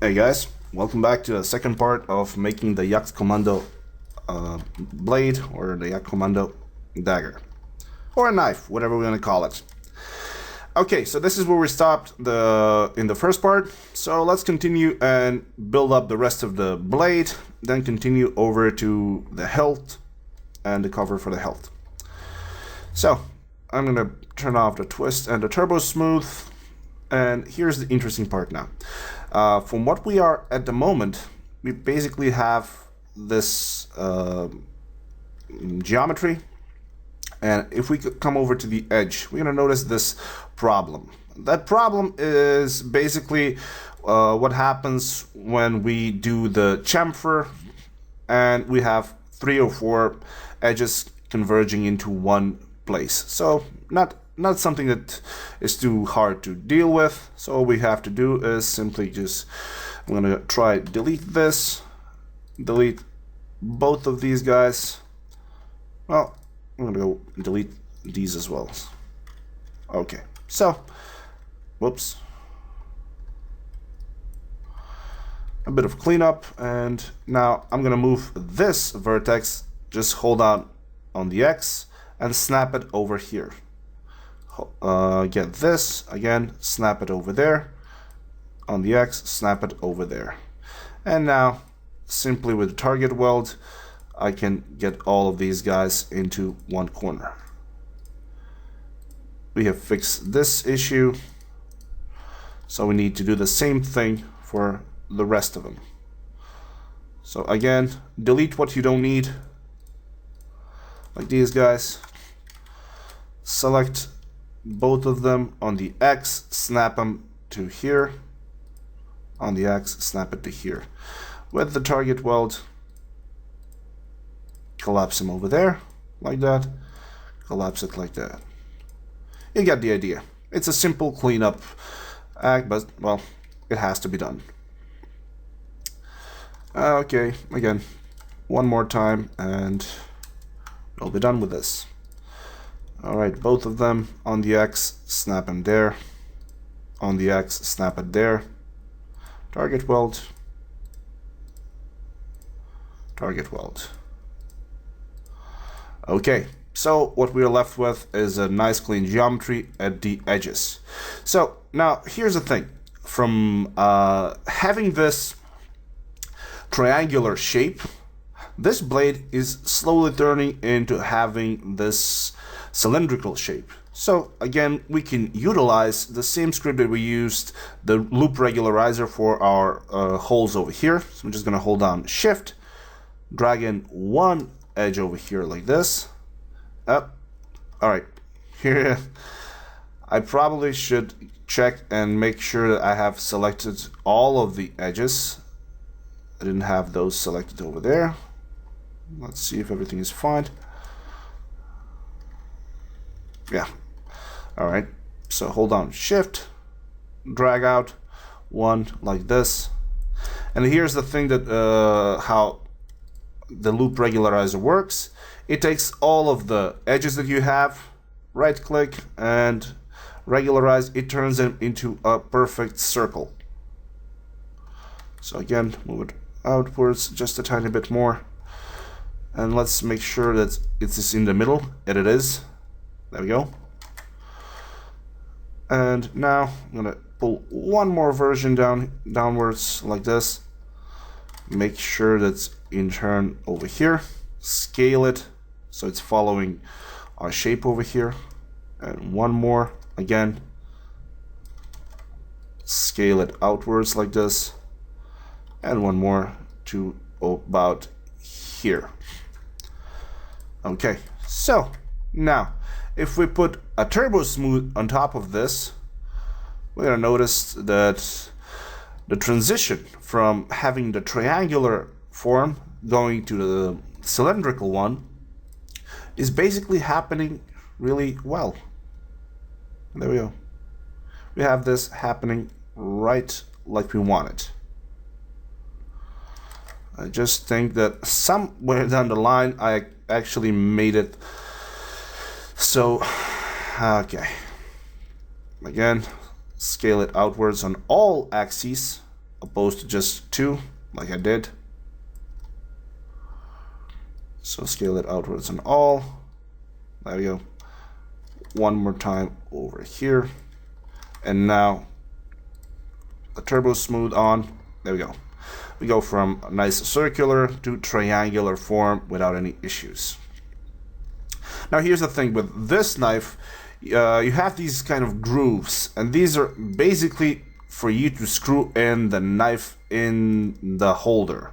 Hey guys, welcome back to the second part of making the Jagdkommando blade, or the Jagdkommando dagger, or a knife, whatever we're gonna call it. Okay, so this is where we stopped in the first part. So let's continue and build up the rest of the blade, then continue over to the hilt and the cover for the hilt. So I'm gonna turn off the twist and the turbo smooth, and here's the interesting part now. From what we are at the moment, we basically have this geometry, and if we could come over to the edge, we're going to notice this problem. That problem is basically what happens when we do the chamfer and we have 3 or 4 edges converging into one place. So not something that is too hard to deal with. So all we have to do is simply just, I'm gonna try delete this, delete both of these guys. Well, I'm gonna go delete these as well. Okay, so, whoops. A bit of cleanup, and now I'm gonna move this vertex, just hold on the X and snap it over here. Get this, again, snap it over there, on the X, snap it over there. And now, simply with the target weld, I can get all of these guys into one corner. We have fixed this issue, so we need to do the same thing for the rest of them. So again, delete what you don't need, like these guys, select both of them on the X, snap them to here, on the X, snap it to here. With the target weld, collapse them over there, like that, collapse it like that. You get the idea. It's a simple cleanup act, but, well, it has to be done. Okay, again, one more time, and we'll be done with this. Alright, both of them on the X, snap them there. On the X, snap it there. Target weld. Target weld. Okay, so what we're left with is a nice clean geometry at the edges. So now here's the thing. From having this triangular shape, this blade is slowly turning into having this cylindrical shape. So again, we can utilize the same script that we used, the loop regularizer, for our holes over here. So I'm just going to hold down Shift, drag in one edge over here like this. Up. All right, here I probably should check and make sure that I have selected all of the edges. I didn't have those selected over there. Let's see if everything is fine. Yeah. All right. So hold down Shift, drag out one like this. And here's the thing that how the loop regularizer works. It takes all of the edges that you have, right click and regularize. It turns them into a perfect circle. So again, move it outwards just a tiny bit more. And let's make sure that it's in the middle, and it is. There we go. And now I'm gonna pull one more version downwards like this. Make sure that's in turn over here. Scale it so it's following our shape over here. And one more again. Scale it outwards like this. And one more to about here. Okay, so now if we put a turbo smooth on top of this, we're gonna notice that the transition from having the triangular form going to the cylindrical one is basically happening really well. There we go. We have this happening right like we want it. I just think that somewhere down the line I actually made it so, okay. Again, scale it outwards on all axes opposed to just 2 like I did. So scale it outwards and all. There we go. One more time over here. And now the turbo smooth on. There we go. We go from a nice circular to triangular form without any issues. Now here's the thing with this knife, you have these kind of grooves, and these are basically for you to screw in the knife in the holder,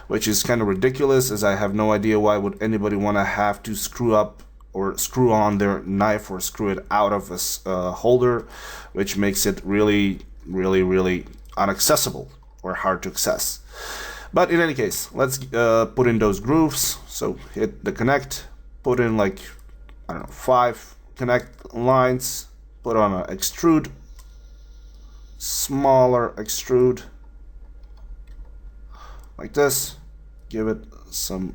which is kind of ridiculous, as I have no idea why would anybody want to have to screw up or screw on their knife or screw it out of a holder, which makes it really inaccessible or hard to access. But in any case, let's put in those grooves. So hit the connect, put in like, I don't know, 5 connect lines, put on an extrude, smaller extrude, like this, give it some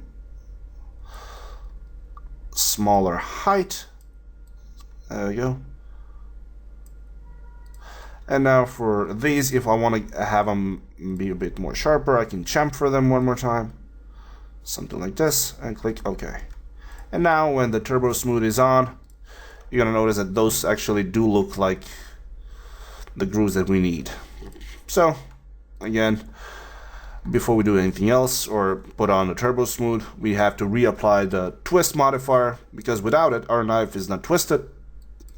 smaller height, there we go. And now for these, if I want to have them be a bit more sharper, I can chamfer them one more time, something like this, and click OK. And now when the turbo smooth is on, you're gonna notice that those actually do look like the grooves that we need. So again, before we do anything else or put on the turbo smooth, we have to reapply the twist modifier, because without it our knife is not twisted,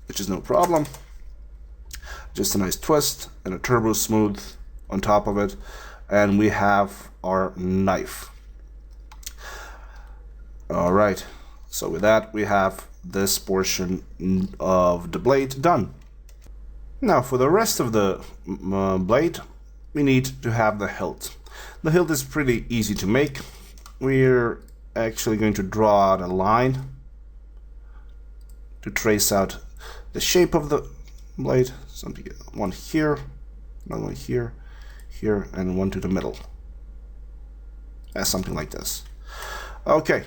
which is no problem. Just a nice twist and a turbo smooth on top of it, and we have our knife. Alright, so with that we have this portion of the blade done. Now for the rest of the blade, we need to have the hilt. The hilt is pretty easy to make. We're actually going to draw out a line to trace out the shape of the blade. Something, one here, another one here, here, and one to the middle. Something like this. Okay.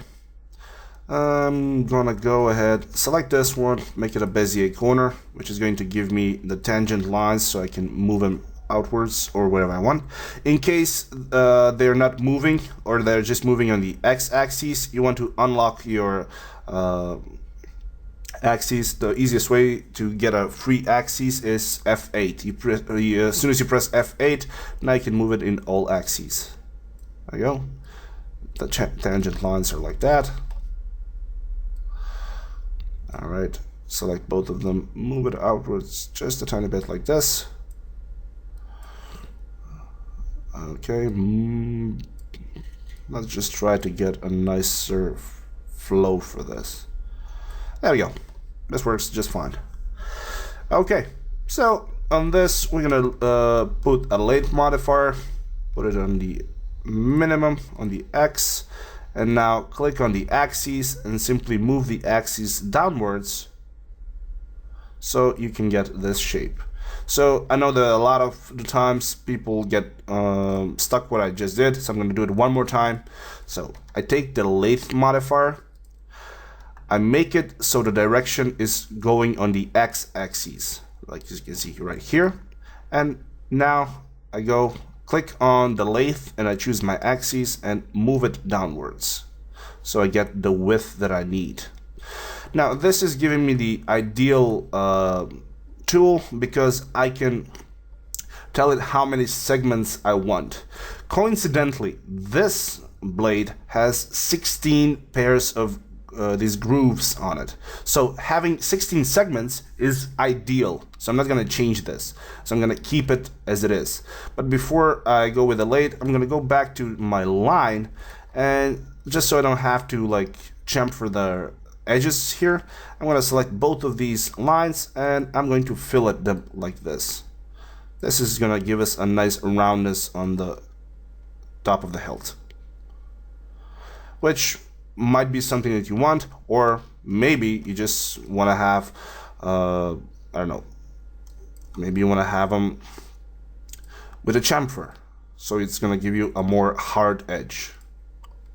I'm gonna go ahead, select this one, make it a Bezier corner, which is going to give me the tangent lines so I can move them outwards or wherever I want. In case they're not moving or they're just moving on the x-axis, you want to unlock your axis. The easiest way to get a free axis is F8. As soon as you press F8, now you can move it in all axes. There you go. The tangent lines are like that. Alright, select both of them, move it outwards just a tiny bit like this. Okay, let's just try to get a nicer flow for this. There we go. This works just fine. Okay, so on this we're gonna put a lathe modifier, put it on the minimum on the X, and now click on the axis and simply move the axis downwards so you can get this shape. So I know that a lot of the times people get stuck what I just did, so I'm going to do it one more time. So I take the lathe modifier, I make it so the direction is going on the x-axis, like you can see right here, and now I go click on the lathe and I choose my axis and move it downwards so I get the width that I need. Now this is giving me the ideal tool because I can tell it how many segments I want. Coincidentally, this blade has 16 pairs of these grooves on it, so having 16 segments is ideal. So I'm not going to change this, so I'm going to keep it as it is. But before I go with the lathe, I'm going to go back to my line, and just so I don't have to like chamfer the edges here, I'm going to select both of these lines and I'm going to fillet them like this. This is going to give us a nice roundness on the top of the hilt, which might be something that you want, or maybe you just want to have I don't know, maybe you want to have them with a chamfer, so it's going to give you a more hard edge.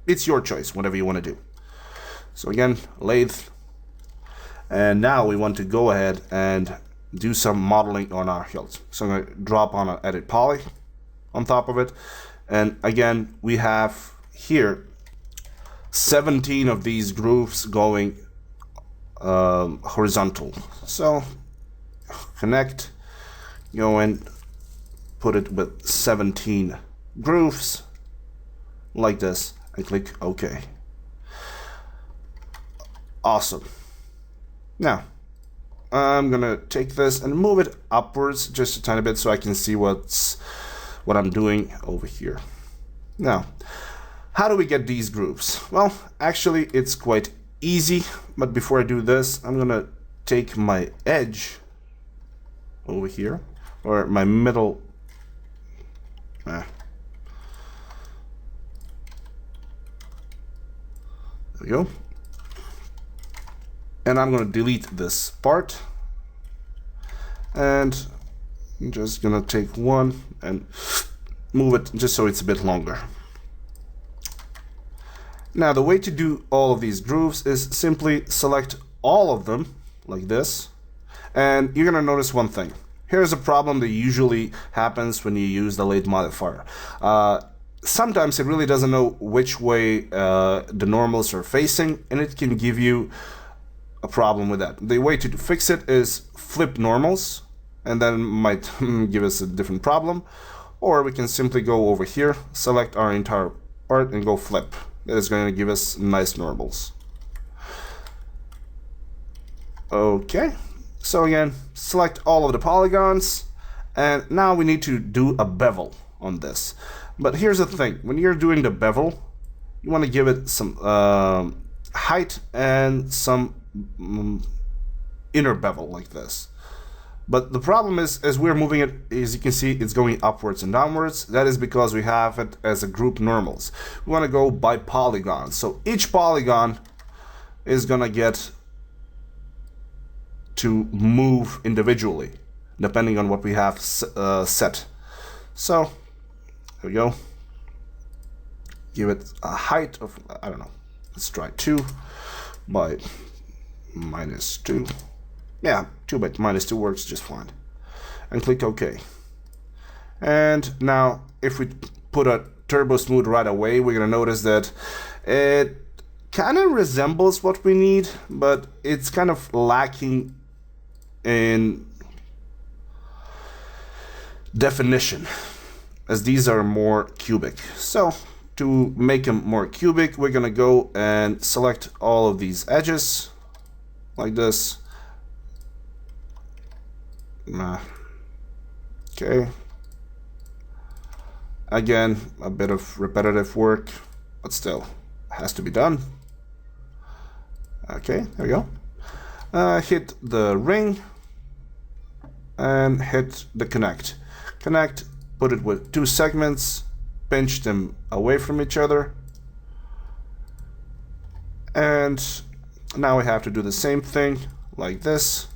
It's your choice, whatever you want to do. So again, lathe, and now we want to go ahead and do some modeling on our hilt. So I'm going to drop on an edit poly, on top of it. And again, we have here 17 of these grooves going horizontal. So connect, go and put it with 17 grooves like this and click OK. Awesome. Now I'm gonna take this and move it upwards just a tiny bit so I can see what I'm doing over here. Now, how do we get these grooves? Well, actually it's quite easy, but before I do this, I'm gonna take my edge over here, or my middle there we go. And I'm going to delete this part, and I'm just going to take one and move it just so it's a bit longer. Now the way to do all of these grooves is simply select all of them like this, and you're going to notice one thing. Here's a problem that usually happens when you use the lathe modifier. Sometimes it really doesn't know which way the normals are facing, and it can give you a problem with that. The way to fix it is flip normals, and then might give us a different problem. Or we can simply go over here, select our entire part and go flip. That is going to give us nice normals. Okay, so again, select all of the polygons, and now we need to do a bevel on this. But here's the thing, when you're doing the bevel, you want to give it some height and some inner bevel like this. But the problem is, as we're moving it, as you can see, it's going upwards and downwards. That is because we have it as a group normals. We want to go by polygon. So each polygon is gonna get to move individually, depending on what we have set. So there we go. Give it a height of, I don't know, let's try 2 by -2. Yeah, 2 by -2 works just fine. And click OK. And now if we put a turbo smooth right away, we're gonna notice that it kind of resembles what we need, but it's kind of lacking in definition, as these are more cubic. So to make them more cubic, we're gonna go and select all of these edges like this. Okay. Again, a bit of repetitive work, but still has to be done. Okay, there we go. Hit the ring and hit the connect. Connect, put it with 2 segments, pinch them away from each other. And now we have to do the same thing like this.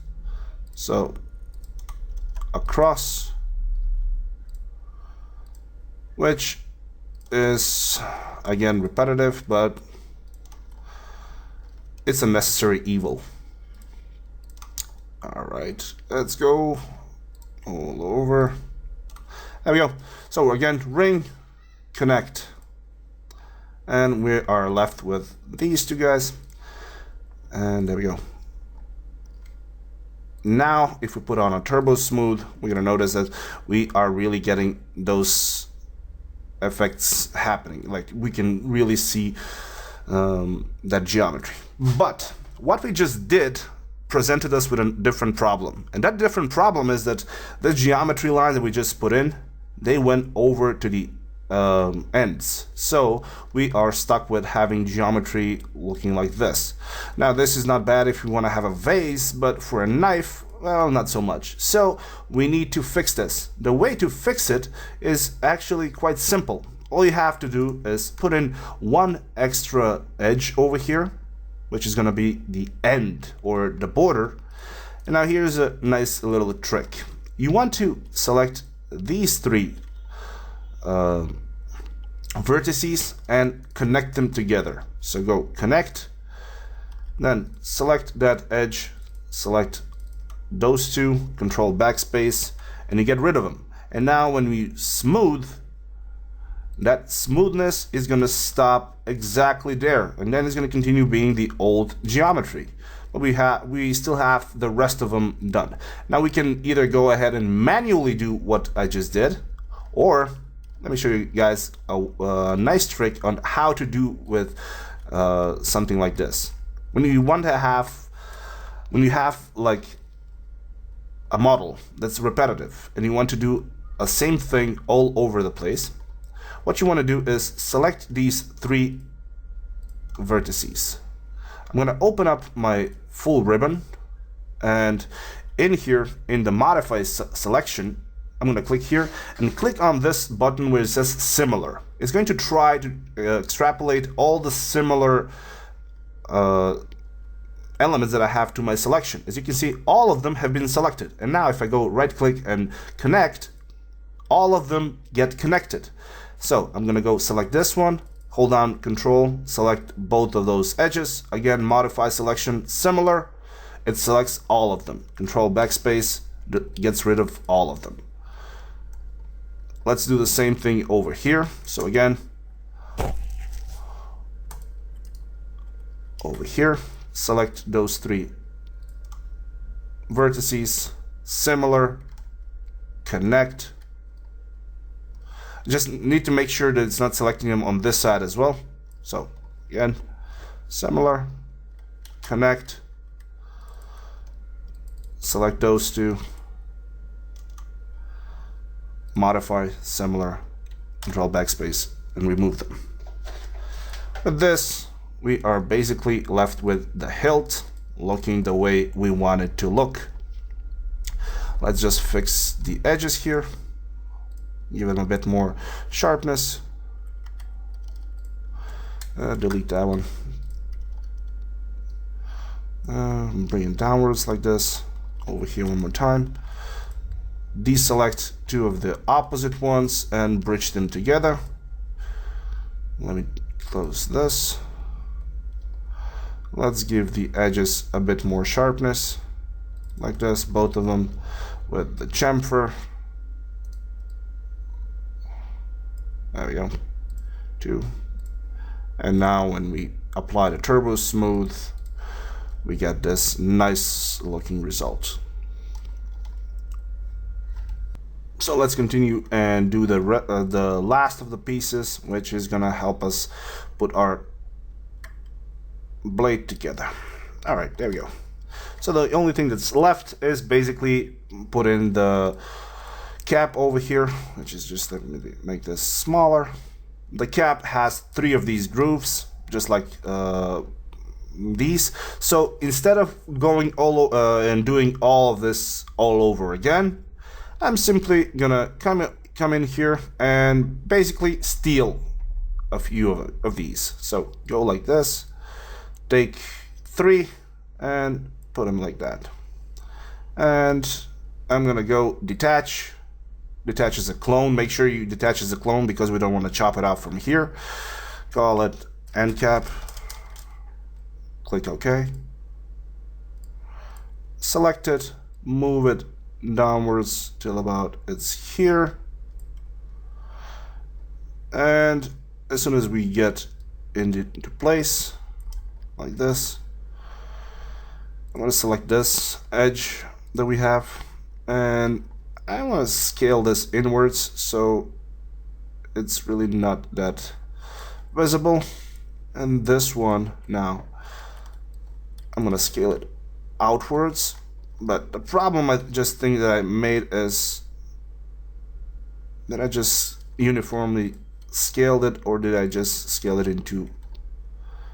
So across, which is again repetitive, but it's a necessary evil. Alright, let's go all over. There we go. So again, ring, connect, and we are left with these 2 guys, and there we go. Now if we put on a turbo smooth, we're gonna notice that we are really getting those effects happening. Like we can really see that geometry. But what we just did presented us with a different problem, and that different problem is that the geometry lines that we just put in, they went over to the ends. So we are stuck with having geometry looking like this. Now this is not bad if you want to have a vase, but for a knife, well, not so much. So we need to fix this. The way to fix it is actually quite simple. All you have to do is put in 1 extra edge over here, which is going to be the end or the border. And now here's a nice little trick. You want to select these 3 vertices and connect them together. So go connect, then select that edge, select those 2, control backspace, and you get rid of them. And now when we smooth, that smoothness is going to stop exactly there, and then it's going to continue being the old geometry. But we still have the rest of them done. Now we can either go ahead and manually do what I just did, or let me show you guys a nice trick on how to do with something like this. When you have like a model that's repetitive and you want to do a same thing all over the place, what you want to do is select these 3 vertices. I'm going to open up my full ribbon, and in here in the modify selection, I'm going to click here and click on this button where it says similar. It's going to try to extrapolate all the similar elements that I have to my selection. As you can see, all of them have been selected. And now if I go right click and connect, all of them get connected. So I'm going to go select this one, hold down Control, select both of those edges. Again, modify selection, similar. It selects all of them. Control backspace gets rid of all of them. Let's do the same thing over here. So again, over here, select those 3 vertices, similar, connect. Just need to make sure that it's not selecting them on this side as well. So again, similar, connect, select those 2, modify, similar, Control backspace, and remove them. With this, we are basically left with the hilt looking the way we want it to look. Let's just fix the edges here, give them a bit more sharpness. Delete that one. Bring it downwards like this. Over here one more time. Deselect 2 of the opposite ones and bridge them together. Let me close this. Let's give the edges a bit more sharpness, like this, both of them with the chamfer. There we go. 2. And now when we apply the turbo smooth, we get this nice looking result. So let's continue and do the last of the pieces, which is gonna help us put our blade together. All right, there we go. So the only thing that's left is basically put in the cap over here, which is just, let me make this smaller. The cap has 3 of these grooves, just like these. So instead of going all and doing all of this all over again, I'm simply gonna come in here and basically steal a few of these. So go like this, take 3 and put them like that. And I'm gonna go detach. Detach as a clone. Make sure you detach as a clone because we don't want to chop it out from here. Call it end cap. Click OK. Select it, move it downwards till about it's here. And as soon as we get into place, like this, I'm going to select this edge that we have, and I want to scale this inwards so it's really not that visible. And this one now, I'm going to scale it outwards. But the problem I just think that I made is that I just uniformly scaled it, or did I just scale it into...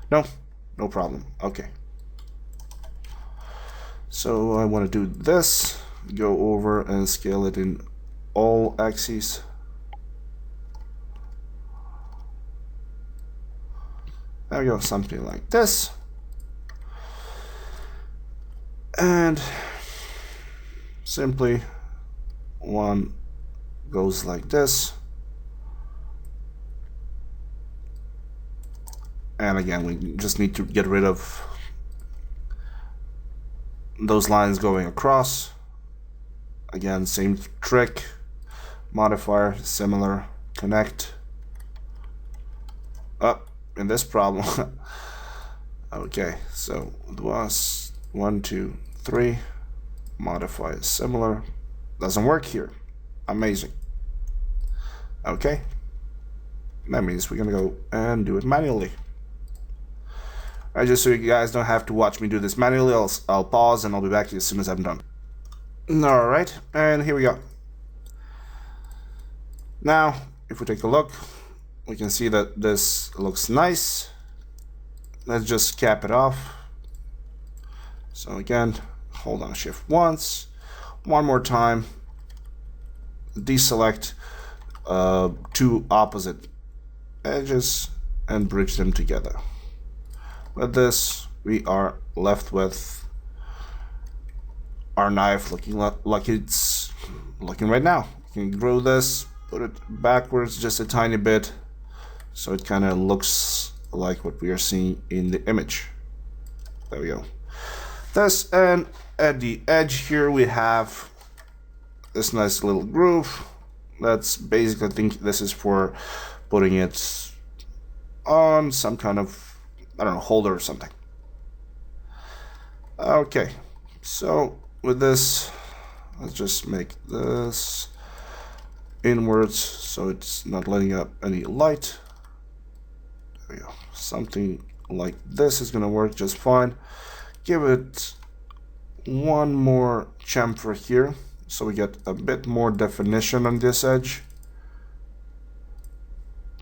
No problem. Okay. So I want to do this, go over and scale it in all axes. There we go, something like this. And simply one goes like this. And again, we just need to get rid of those lines going across. Again, same trick, modifier, similar, connect, up in this problem. Okay, so it was 1, 2, 3. Modify is similar. Doesn't work here. Amazing. Okay. That means we're gonna go and do it manually. Alright, just so you guys don't have to watch me do this manually, I'll pause and I'll be back to you as soon as I'm done. Alright, and here we go. Now, if we take a look, we can see that this looks nice. Let's just cap it off. So again, hold down shift once, one more time, deselect two opposite edges and bridge them together. With this, we are left with our knife looking like it's looking right now. You can grow this, put it backwards just a tiny bit, so it kind of looks like what we are seeing in the image. There we go. This, and at the edge here we have this nice little groove. That's basically, I think this is for putting it on some kind of, I don't know, holder or something. Okay, so with this, let's just make this inwards so it's not letting up any light. There we go. Something like this is gonna work just fine. Give it one more chamfer here so we get a bit more definition on this edge.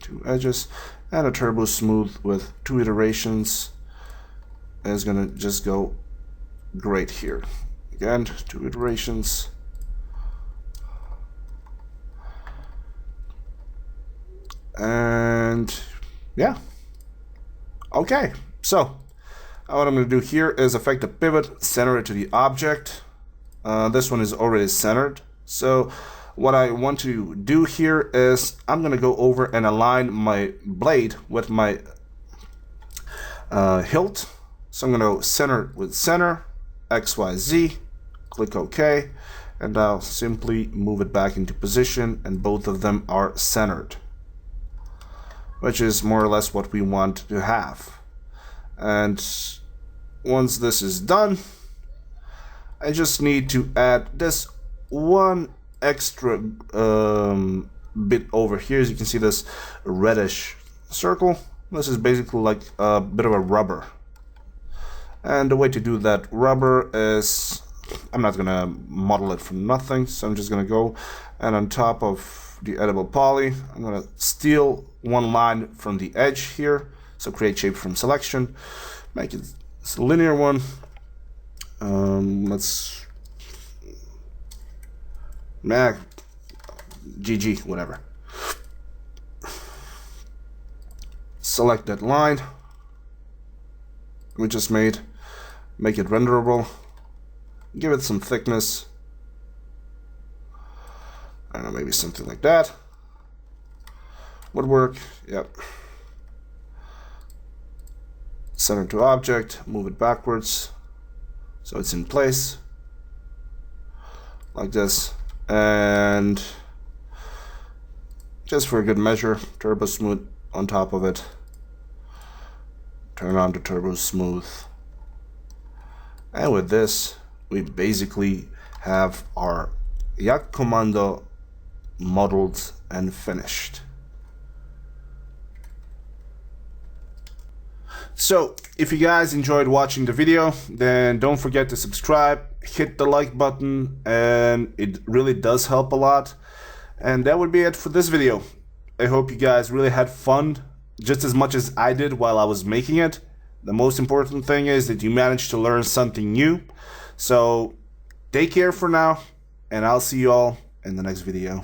Two edges, and a turbo smooth with 2 iterations is gonna just go great here. Again, 2 iterations. And yeah. Okay, so what I'm going to do here is affect the pivot, center it to the object. This one is already centered. So what I want to do here is I'm going to go over and align my blade with my hilt. So I'm going to center it with center, X, Y, Z, click OK, and I'll simply move it back into position, and both of them are centered, which is more or less what we want to have. And once this is done, I just need to add this one extra bit over here. As you can see, this reddish circle. This is basically like a bit of a rubber. And the way to do that rubber is, I'm not gonna model it from nothing, so I'm just gonna go and on top of the edible poly, I'm gonna steal one line from the edge here. So create shape from selection, make it a linear one. Let's GG, whatever. Select that line we just made, make it renderable, give it some thickness. I don't know, maybe something like that would work. Yep. Center to object, move it backwards so it's in place like this, and just for a good measure, turbo smooth on top of it. Turn on to turbo smooth, and with this we basically have our Jagdkommando modeled and finished. So if you guys enjoyed watching the video, then don't forget to subscribe, hit the like button, and it really does help a lot. And that would be it for this video. I hope you guys really had fun just as much as I did while I was making it. The most important thing is that you managed to learn something new. So take care for now, and I'll see you all in the next video.